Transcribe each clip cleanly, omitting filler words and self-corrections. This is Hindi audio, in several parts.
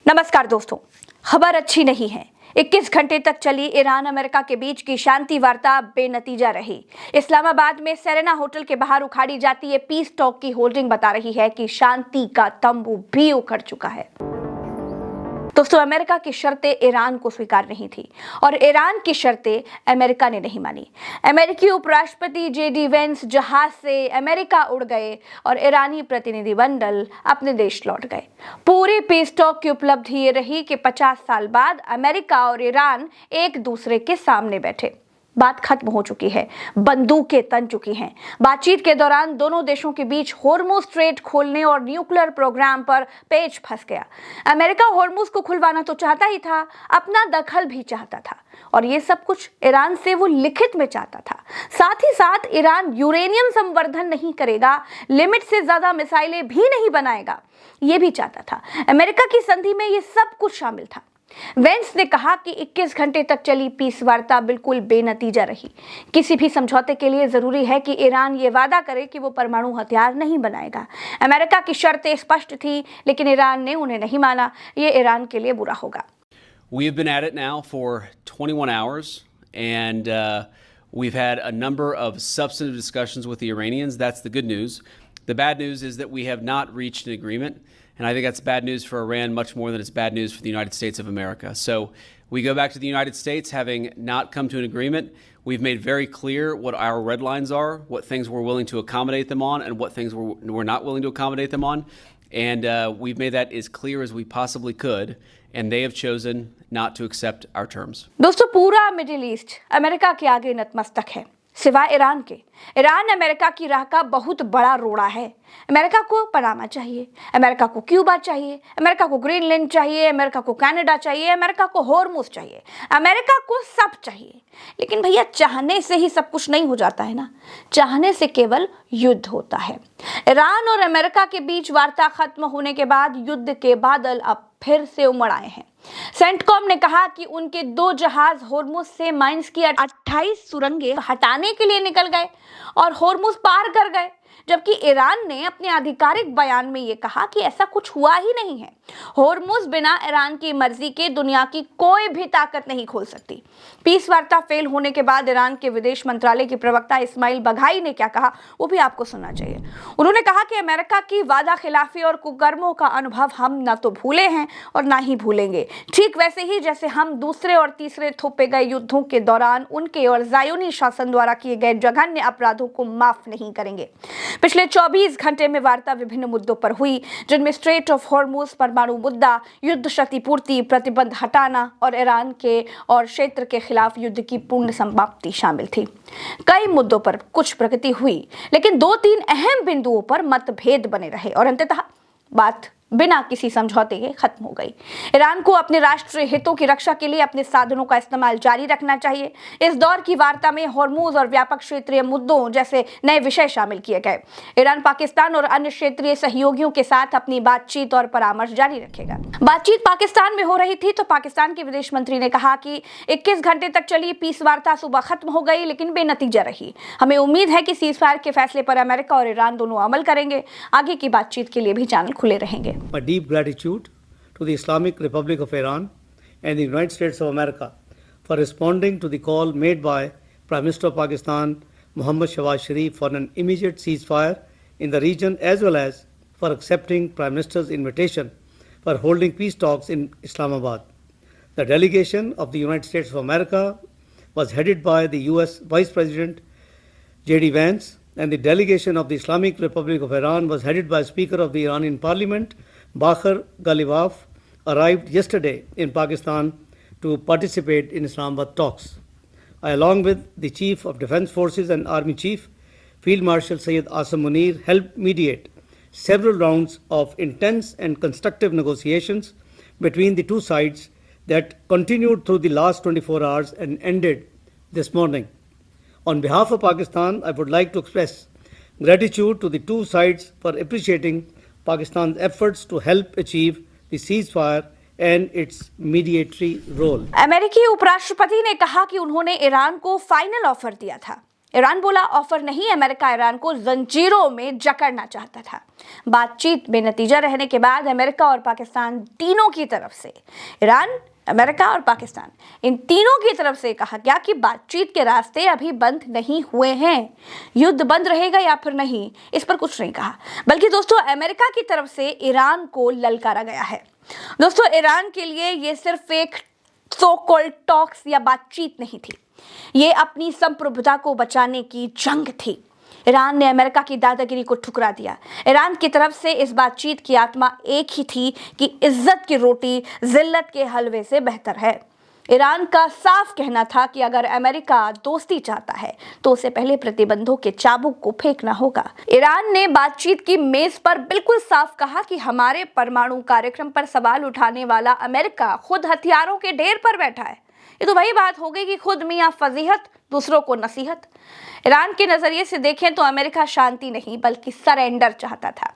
नमस्कार दोस्तों, खबर अच्छी नहीं है। 21 घंटे तक चली ईरान अमेरिका के बीच की शांति वार्ता बेनतीजा रही। इस्लामाबाद में सेरेना होटल के बाहर उखाड़ी जाती है पीस टॉक की होर्डिंग बता रही है कि शांति का तंबू भी उखड़ चुका है। दोस्तों, अमेरिका की शर्तें ईरान को स्वीकार नहीं थी और ईरान की शर्तें अमेरिका ने नहीं मानी। अमेरिकी उपराष्ट्रपति जेडी वेंस जहाज से अमेरिका उड़ गए और ईरानी प्रतिनिधिमंडल अपने देश लौट गए। पूरी पीस टॉक की उपलब्धि ये रही कि 50 साल बाद अमेरिका और ईरान एक दूसरे के सामने बैठे। बात खत्म हो चुकी है, बंदूकें तन चुकी हैं। बातचीत के दौरान दोनों देशों के बीच होर्मुज स्ट्रेट खोलने और न्यूक्लियर प्रोग्राम पर पेच फंस गया। अमेरिका होर्मुज को खुलवाना तो चाहता ही था, अपना दखल भी चाहता था और ये सब कुछ ईरान से वो लिखित में चाहता था। साथ ही साथ ईरान यूरेनियम संवर्धन नहीं करेगा, लिमिट से ज्यादा मिसाइलें भी नहीं बनाएगा, ये भी चाहता था। अमेरिका की संधि में ये सब कुछ शामिल था। वेंस ने कहा कि 21 घंटे तक चली पीस वार्ता बिल्कुल बेनतीजा रही। किसी भी समझौते के लिए जरूरी है कि ईरान ये वादा करे कि वो परमाणु हथियार नहीं बनाएगा। अमेरिका की शर्तें स्पष्ट थी, लेकिन ईरान ने उन्हें नहीं माना। ये ईरान के लिए बुरा होगा। We have been at it now for 21 hours and we've had a number of substantive discussions with the Iranians. That's the good news. The bad news is that we have not reached an agreement. And I think that's bad news for Iran much more than it's bad news for the United States of America. So we go back to the United States having not come to an agreement. We've made very clear what our red lines are, what things we're willing to accommodate them on, and what things we're not willing to accommodate them on. And we've made that as clear as we possibly could. And they have chosen not to accept our terms. दोस्तों, पूरा मिडिल ईस्ट अमेरिका के आगे नतमस्तक है, सिवाय ईरान के। ईरान अमेरिका की राह का बहुत बड़ा रोड़ा है। अमेरिका को पनामा चाहिए, अमेरिका को क्यूबा चाहिए, अमेरिका को ग्रीनलैंड चाहिए, अमेरिका को कनाडा चाहिए, अमेरिका को होर्मुज चाहिए, अमेरिका को सब चाहिए। लेकिन भैया, चाहने से ही सब कुछ नहीं हो जाता है ना, चाहने से केवल युद्ध होता है। ईरान और अमेरिका के बीच वार्ता खत्म होने के बाद युद्ध के बादल अब फिर से उमड़ आए हैं। सेंटकॉम ने कहा कि उनके 2 जहाज होर्मुज से माइंस की 28 सुरंगें हटाने के लिए निकल गए और होर्मुज पार कर गए, जबकि ईरान ने अपने आधिकारिक बयान में यह कहा कि ऐसा कुछ हुआ ही नहीं है। होर्मुज बिना ईरान की मर्जी के दुनिया की कोई भी ताकत नहीं खोल सकती। पीस वार्ता फेल होने के बाद ईरान के विदेश मंत्रालय की प्रवक्ता इस्माइल बघाई ने क्या कहा, वो भी आपको सुनना चाहिए। उन्होंने कहा कि अमेरिका की वादा खिलाफी और कुकर्मों का अनुभव हम न तो भूले हैं और ना ही भूलेंगे, ठीक वैसे ही जैसे हम दूसरे और तीसरे थोपे गए युद्धों के दौरान उनके और ज़ायोनी शासन द्वारा किए गए जघन्य अपराधों को माफ नहीं करेंगे। पिछले 24 घंटे में वार्ता विभिन्न मुद्दों पर हुई, जिनमें स्ट्रेट ऑफ होर्मुज, परमाणु मुद्दा, युद्ध क्षतिपूर्ति, प्रतिबंध हटाना और ईरान के और क्षेत्र के खिलाफ युद्ध की पूर्ण समाप्ति शामिल थी। कई मुद्दों पर कुछ प्रगति हुई, लेकिन 2-3 अहम बिंदुओं पर मतभेद बने रहे और अंततः बात बिना किसी समझौते के खत्म हो गई। ईरान को अपने राष्ट्रीय हितों की रक्षा के लिए अपने साधनों का इस्तेमाल जारी रखना चाहिए। इस दौर की वार्ता में होर्मुज और व्यापक क्षेत्रीय मुद्दों जैसे नए विषय शामिल किए गए। ईरान पाकिस्तान और अन्य क्षेत्रीय सहयोगियों के साथ अपनी बातचीत और परामर्श जारी रखेगा। बातचीत पाकिस्तान में हो रही थी तो पाकिस्तान के विदेश मंत्री ने कहा कि 21 घंटे तक चली पीस वार्ता सुबह खत्म हो गई, लेकिन बेनतीजा रही। हमें उम्मीद है कि सीज फायर के फैसले पर अमेरिका और ईरान दोनों अमल करेंगे। आगे की बातचीत के लिए भी चैनल खुले रहेंगे। My deep gratitude to the Islamic Republic of Iran and the United States of America for responding to the call made by Prime Minister of Pakistan Mohammad Shahbaz Sharif for an immediate ceasefire in the region, as well as for accepting Prime Minister's invitation for holding peace talks in Islamabad. The delegation of the United States of America was headed by the US Vice President J.D. Vance, and the delegation of the Islamic Republic of Iran was headed by Speaker of the Iranian Parliament Bakhar Ghalibaf, arrived yesterday in Pakistan to participate in Islamabad talks. I, along with the Chief of Defence Forces and Army Chief, Field Marshal Syed Asim Munir, helped mediate several rounds of intense and constructive negotiations between the two sides that continued through the last 24 hours and ended this morning. On behalf of Pakistan, I would like to express gratitude to the two sides for appreciating Pakistan's efforts to help achieve the ceasefire and its mediatory role. अमेरिकी उपराष्ट्रपति ने कहा कि उन्होंने ईरान को फाइनल ऑफर दिया था ईरान बोला ऑफर नहीं, अमेरिका ईरान को जंजीरों में जकड़ना चाहता था। बातचीत बेनतीजा रहने के बाद अमेरिका और पाकिस्तान तीनों की तरफ से, ईरान, अमेरिका और पाकिस्तान, इन तीनों की तरफ से कहा गया कि बातचीत के रास्ते अभी बंद नहीं हुए हैं। युद्ध बंद रहेगा या फिर नहीं, इस पर कुछ नहीं कहा, बल्कि दोस्तों अमेरिका की तरफ से ईरान को ललकारा गया है। दोस्तों ईरान के लिए ये सिर्फ एक सो कॉल्ड टॉक्स या बातचीत नहीं थी, ये अपनी संप्रभुता को बचाने की जंग थी। ईरान ने अमेरिका की दादागिरी को ठुकरा दिया। ईरान की तरफ से इस बातचीत की आत्मा एक ही थी कि इज्जत की रोटी जिल्लत के हलवे से बेहतर है। ईरान का साफ कहना था कि अगर अमेरिका दोस्ती चाहता है तो उसे पहले प्रतिबंधों के चाबुक को फेंकना होगा। ईरान ने बातचीत की मेज पर बिल्कुल साफ कहा कि हमारे परमाणु कार्यक्रम पर सवाल उठाने वाला अमेरिका खुद हथियारों के ढेर पर बैठा है। ये तो वही बात हो गई कि खुद मियां फजीहत, दूसरों को नसीहत। ईरान के नजरिए से देखें तो अमेरिका शांति नहीं बल्कि सरेंडर चाहता था।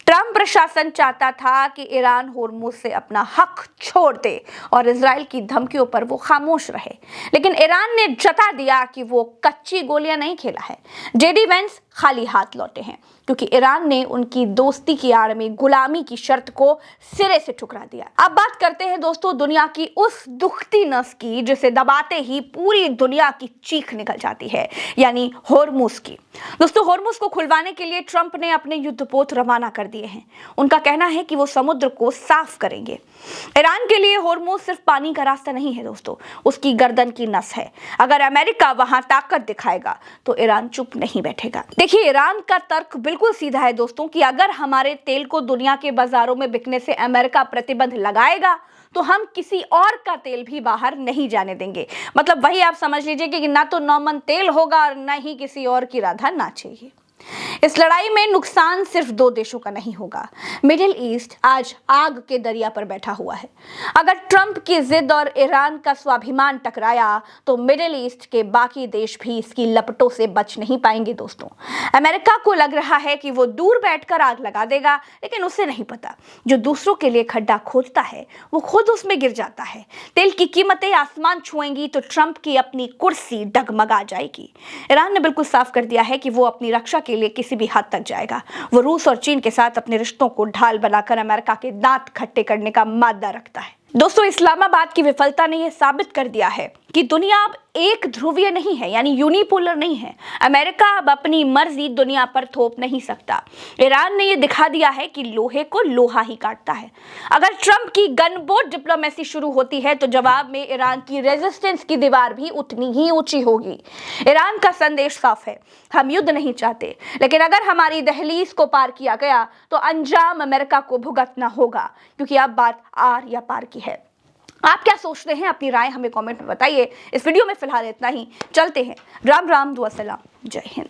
ट्रंप प्रशासन चाहता था कि ईरान होर्मुज से अपना हक छोड़ दे और इजराइल की धमकियों पर वो खामोश रहे, लेकिन ईरान ने जता दिया कि वो कच्ची गोलियां नहीं खेला है। जेडी वेंस खाली हाथ लौटे हैं क्योंकि ईरान ने उनकी दोस्ती की आड़ में गुलामी की शर्त को सिरे से ठुकरा दिया। अब बात करते हैं दोस्तों दुनिया की उस दुखती नस की जिसे दबाते ही पूरी दुनिया की चीख निकल जाती है, यानी होर्मुज की। दोस्तों होर्मुज को खुलवाने के लिए ट्रंप ने अपने युद्धपोत रवाना कर दिए हैं। उनका कहना है कि वो समुद्र को साफ करेंगे। ईरान के लिए होर्मुज सिर्फ पानी का रास्ता नहीं है दोस्तों, उसकी गर्दन की नस है। अगर अमेरिका वहां ताकत दिखाएगा तो ईरान चुप नहीं बैठेगा। देखिए ईरान का तर्क बिल्कुल सीधा है दोस्तों कि अगर हमारे तेल को दुनिया के बाजारों में बिकने से अमेरिका प्रतिबंध लगाएगा तो हम किसी और का तेल भी बाहर नहीं जाने देंगे। मतलब वही आप समझ लीजिए कि ना तो नौमन तेल होगा और ना ही किसी और की राधा नाचेगी। इस लड़ाई में नुकसान सिर्फ दो देशों का नहीं होगा। मिडिल ईस्ट आज आग के दरिया पर बैठा हुआ है। अगर ट्रंप की जिद और ईरान का स्वाभिमान टकराया तो मिडिल ईस्ट के बाकी देश भी इसकी लपटों से बच नहीं पाएंगे दोस्तों। अमेरिका को लग रहा है कि वो दूर बैठकर आग लगा देगा, लेकिन उसे नहीं पता जो दूसरों के लिए खड्डा खोदता है वो खुद उसमें गिर जाता है। तेल की कीमतें आसमान छुएंगी तो ट्रंप की अपनी कुर्सी डगमगा जाएगी। ईरान ने बिल्कुल साफ कर दिया है कि वो अपनी रक्षा के लिए किसी भी हद तक जाएगा। वो रूस और चीन के साथ अपने रिश्तों को ढाल बनाकर अमेरिका के दांत खट्टे करने का मादा रखता है। दोस्तों इस्लामाबाद की विफलता ने यह साबित कर दिया है कि दुनिया अब एक ध्रुवीय नहीं है, यानी यूनिपोलर नहीं है। अमेरिका अब अपनी मर्जी दुनिया पर थोप नहीं सकता। ईरान ने यह दिखा दिया है कि लोहे को लोहा ही काटता है। अगर ट्रंप की गनबोट डिप्लोमेसी शुरू होती है तो जवाब में ईरान की रेजिस्टेंस की दीवार भी उतनी ही ऊंची होगी। ईरान का संदेश साफ है, हम युद्ध नहीं चाहते, लेकिन अगर हमारी दहलीज को पार किया गया तो अंजाम अमेरिका को भुगतना होगा, क्योंकि अब बात आर या पार की है। आप क्या सोचते हैं? अपनी राय हमें कमेंट में बताइए। इस वीडियो में फिलहाल इतना ही। चलते हैं। राम राम, दुआ सलाम, जय हिंद।